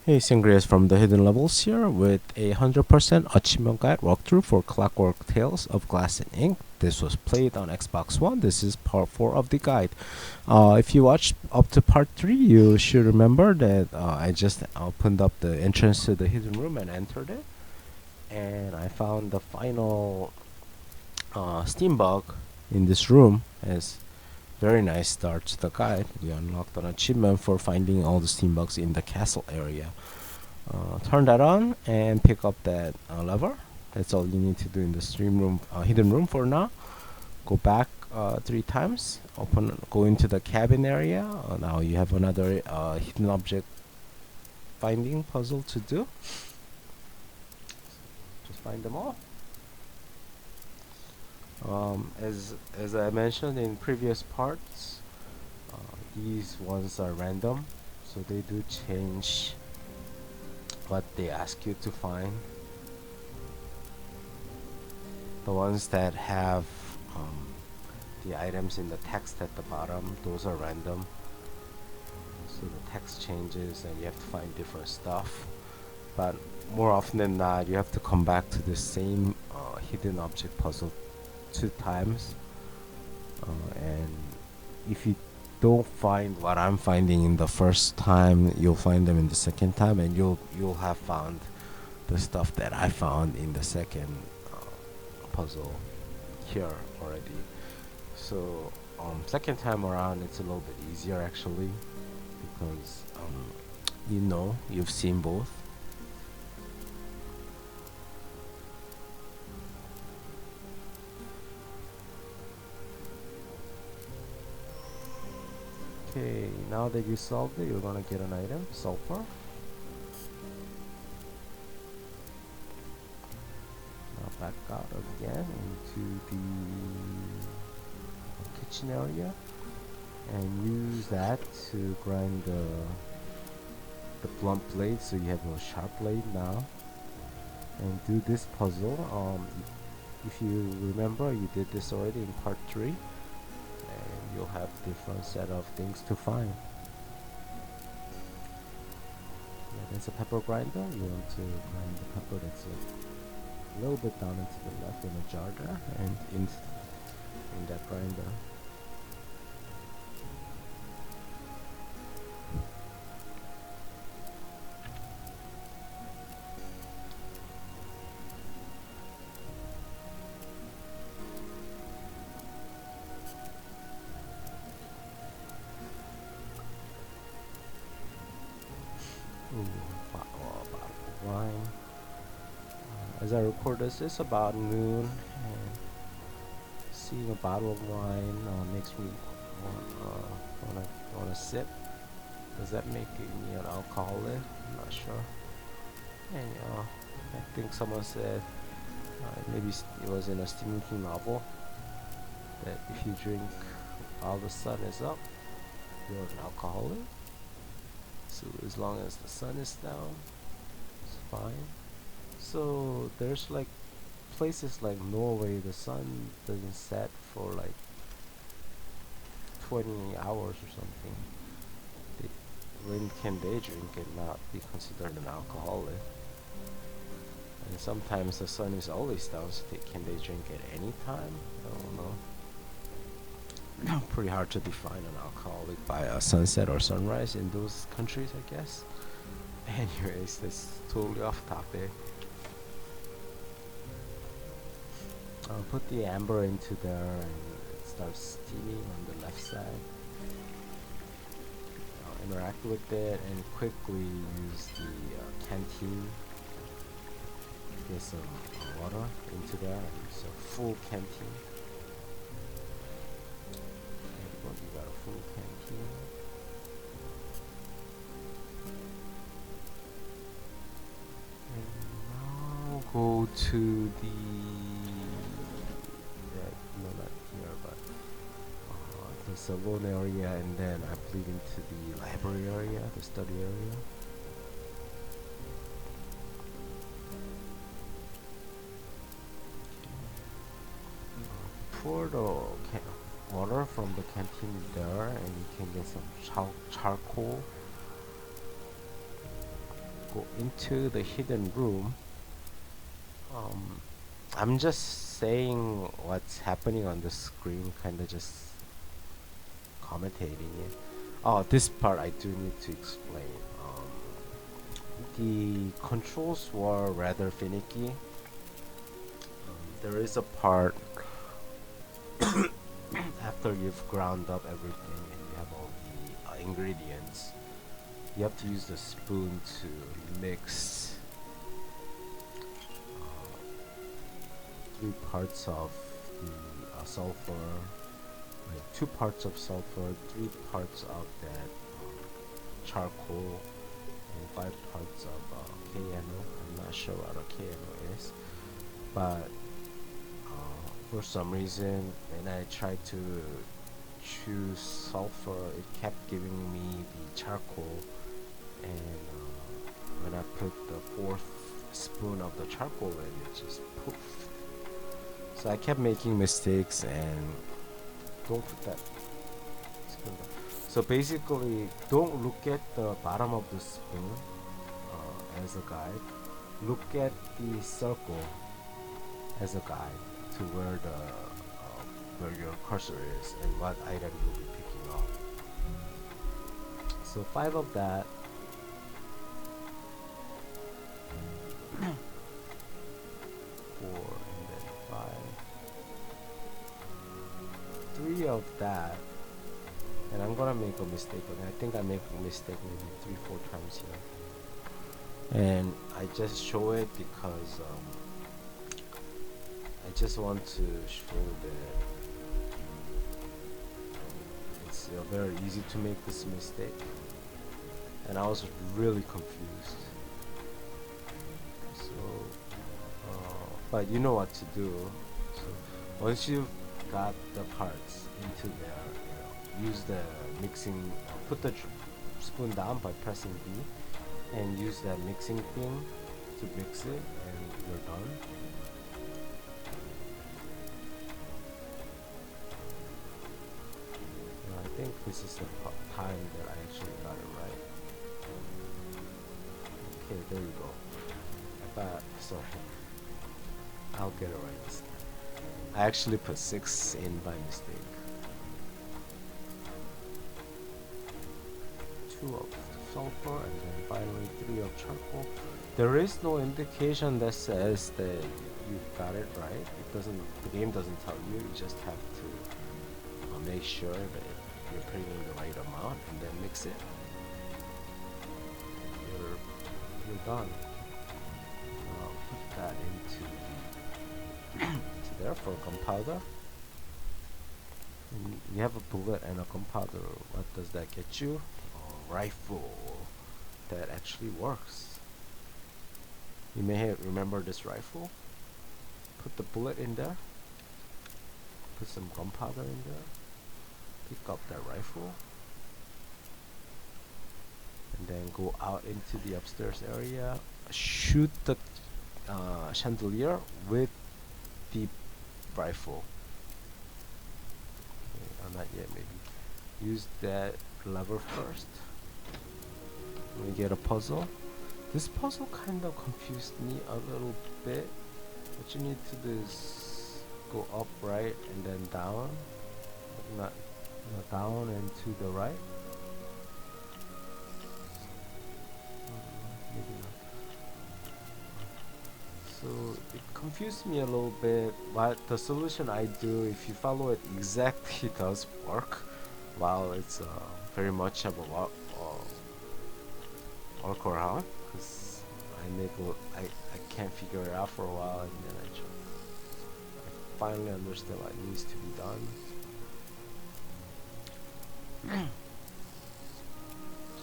Hey, Sangriaz from the Hidden Levels here with a 100% achievement guide walkthrough for Clockwork Tales of Glass and Ink. This was played on Xbox One. This is part 4 of the guide. If you watched up to part 3, you should remember that I just opened up the entrance to the hidden room and entered it. And I found the final steam bug in this room. As very nice start to the guide. We unlocked an achievement for finding all the steam bugs in the castle area. Turn that on and pick up that lever. That's all you need to do in the stream room, hidden room for now. Go back 3 times. Go into the cabin area. Now you have another hidden object finding puzzle to do. Just find them all. As I mentioned in previous parts, these ones are random, so they do change what they ask you to find. The ones that have the items in the text at the bottom, those are random. So the text changes and you have to find different stuff. But more often than not, you have to come back to the same hidden object puzzle 2 times. And if you don't find what I'm finding in the first time, you'll find them in the second time, and you'll have found the stuff that I found in the second puzzle here already. So second time around it's a little bit easier actually, because you've seen both. Okay, now that you solved it, you're gonna get an item, sulfur. Now back out again into the kitchen area and use that to grind the blunt blade, so you have a sharp blade now. And do this puzzle. If you remember, you did this already in part 3, and you'll have different set of things to find. Yeah, there's a pepper grinder. You want to grind the pepper that's a little bit down into the left in a jar there, and in that grinder. Bottle of wine. As I record this, it's about noon, and seeing a bottle of wine makes me wanna sip. Does that make me an alcoholic? I'm not sure. And I think someone said, maybe it was in a Stephen King novel, that if you drink while the sun is up, you're an alcoholic. So as long as the sun is down, it's fine. So there's like places like Norway, the sun doesn't set for like 20 hours or something. When can they drink and not be considered an alcoholic? And sometimes the sun is always down, so can they drink at any time? I don't know. Pretty hard to define an alcoholic by a sunset or sunrise in those countries, I guess. Anyways, that's totally off topic. I'll put the amber into there and it starts steaming on the left side. I'll interact with it and quickly use the canteen. Get some water into there, and it's a full canteen. You got a full canteen. And now go to not here, but the salon area, and then I believe into the library area, the study area. Pour the water from the canteen there, and you can get some charcoal. go into the hidden room. I'm just saying what's happening on the screen, kinda just commentating it. Oh, this part I do need to explain. The controls were rather finicky. There is a part after you've ground up everything and you have all the ingredients, you have to use the spoon to mix 3 parts of the sulfur, like 2 parts of sulfur, 3 parts of that charcoal, and 5 parts of KNO. I'm not sure what a KNO is, but for some reason when I tried to choose sulfur, it kept giving me the charcoal, and when I put the 4th spoon of the charcoal in, it just poofed. So I kept making mistakes, and don't put that spoon down. So basically, don't look at the bottom of the spoon as a guide. Look at the circle as a guide to where the where your cursor is and what item you'll be picking up. So 5 of that. 4 and then 5. 3 of that. And I'm gonna make a mistake, and I think I make a mistake maybe 3-4 times here. And I just show it because I just want to show that it's very easy to make this mistake, and I was really confused. So, but you know what to do. So once you've got the parts into there, use the mixing. Put the spoon down by pressing B, and use that mixing thing to mix it, and you're done. I think this is the time that I actually got it right. Okay, there you go. But sorry, I'll get it right this time. I actually put 6 in by mistake. 2 of sulfur, and then finally 3 of charcoal. There is no indication that says that you've got it right. It doesn't. The game doesn't tell you. You just have to make sure that you're putting in the right amount, and then mix it. You're done. Put that into to there for gunpowder. You have a bullet and a gunpowder. What does that get you? A rifle that actually works. You may remember this rifle. Put the bullet in there. Put some gunpowder in there. Pick up that rifle, and then go out into the upstairs area. Shoot the chandelier with the rifle. Okay, not yet. Maybe use that lever first. We get a puzzle. This puzzle kind of confused me a little bit. What you need to do is go up, right, and then down. Not down and to the right. Maybe not. So it confused me a little bit, but the solution I do, if you follow it exactly, does work. While it's very much of a workaround, because I can't figure it out for a while, and then I finally understand what needs to be done.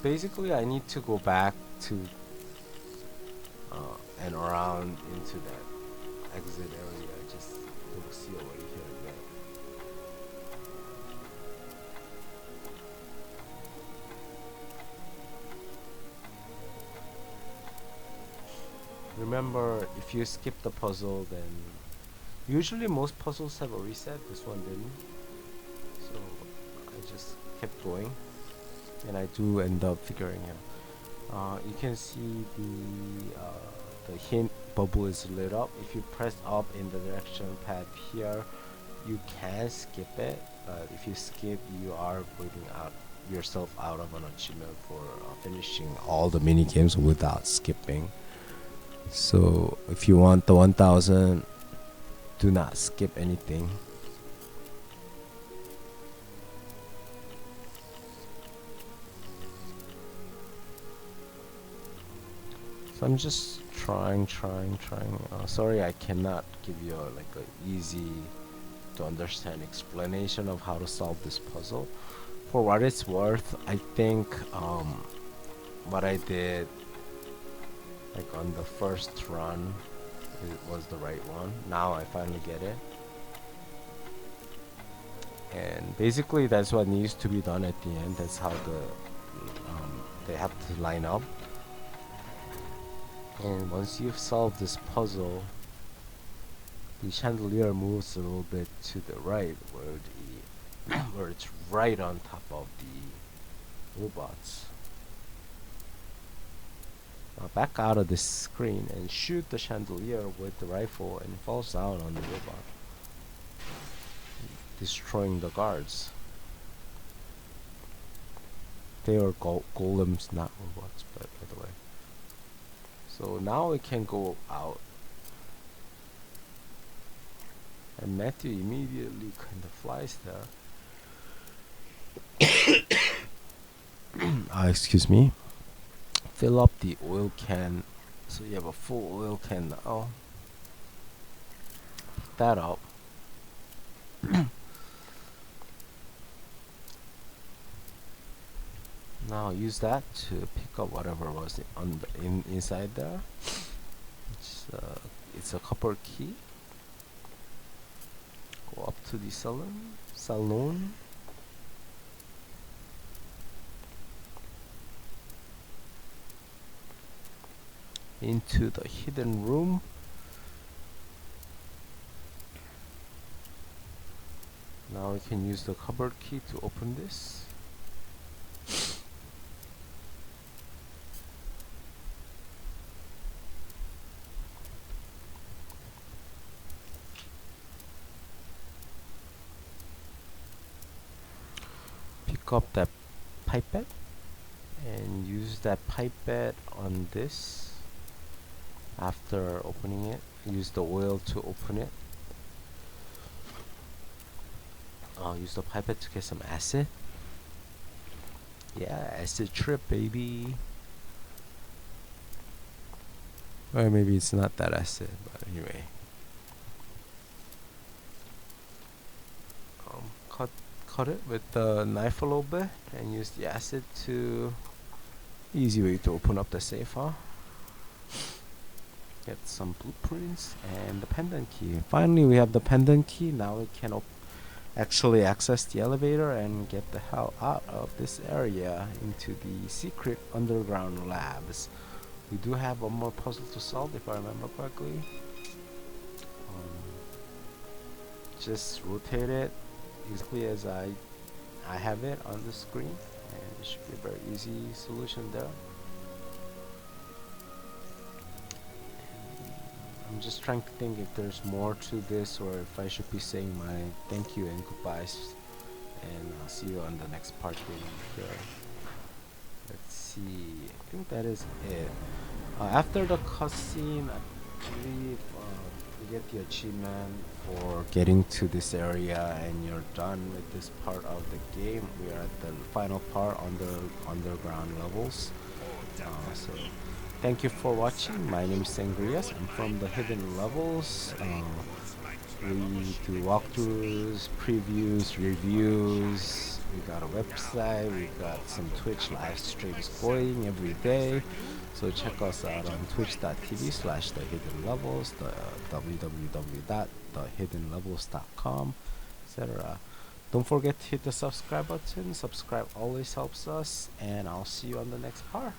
Basically, I need to go back to and around into that exit area. I just don't see a way here yet. Remember, if you skip the puzzle, then usually most puzzles have a reset. This one didn't, so I just kept going, and I do end up figuring You can see the hint bubble is lit up. If you press up in the direction pad here, you can skip it, but if you skip, you are putting out yourself out of an achievement for finishing all the mini games without skipping. So if you want the 1000, do not skip anything. So I'm just trying. Sorry, I cannot give you like a easy to understand explanation of how to solve this puzzle. For what it's worth, I think what I did like on the first run it was the right one. Now I finally get it. And basically that's what needs to be done at the end. That's how they have to line up. And once you've solved this puzzle, the chandelier moves a little bit to the right, where it's right on top of the robots. Now back out of this screen and shoot the chandelier with the rifle, and it falls down on the robot, destroying the guards. They are golems, not robots, but by the way. So now we can go out. And Matthew immediately kind of flies there. Excuse me. Fill up the oil can. So you have a full oil can now. Pick that up. Now use that to pick up whatever was on the inside there. It's a copper key. Go up to the salon. Into the hidden room. Now we can use the cupboard key to open this. Pick up that pipette and use that pipette on this. After opening it, use the oil to open it. Use the pipette to get some acid. Yeah, acid trip, baby. Or maybe it's not that acid, but anyway. Cut it with the knife a little bit and use the acid to easy way to open up the safe, huh? Get some blueprints and the pendant key. Finally, we have the pendant key. Now we can actually access the elevator and get the hell out of this area into the secret underground labs. We do have one more puzzle to solve, if I remember correctly. Just rotate it exactly as I have it on the screen, and it should be a very easy solution there. I'm just trying to think if there's more to this, or if I should be saying my thank you and goodbyes, and I'll see you on the next part here. Let's see, I think that is it. After the cutscene, I believe you get the achievement for getting to this area and you're done with this part of the game. We are at the final part on the underground levels. So thank you for watching. My name is Sangriaz. I'm from the Hidden Levels. We do walkthroughs, previews, reviews. We got a website. We got some Twitch live streams going every day. So check us out on twitch.tv/thehiddenlevels, www.thehiddenlevels.com, etc. Don't forget to hit the subscribe button. Subscribe always helps us, and I'll see you on the next part.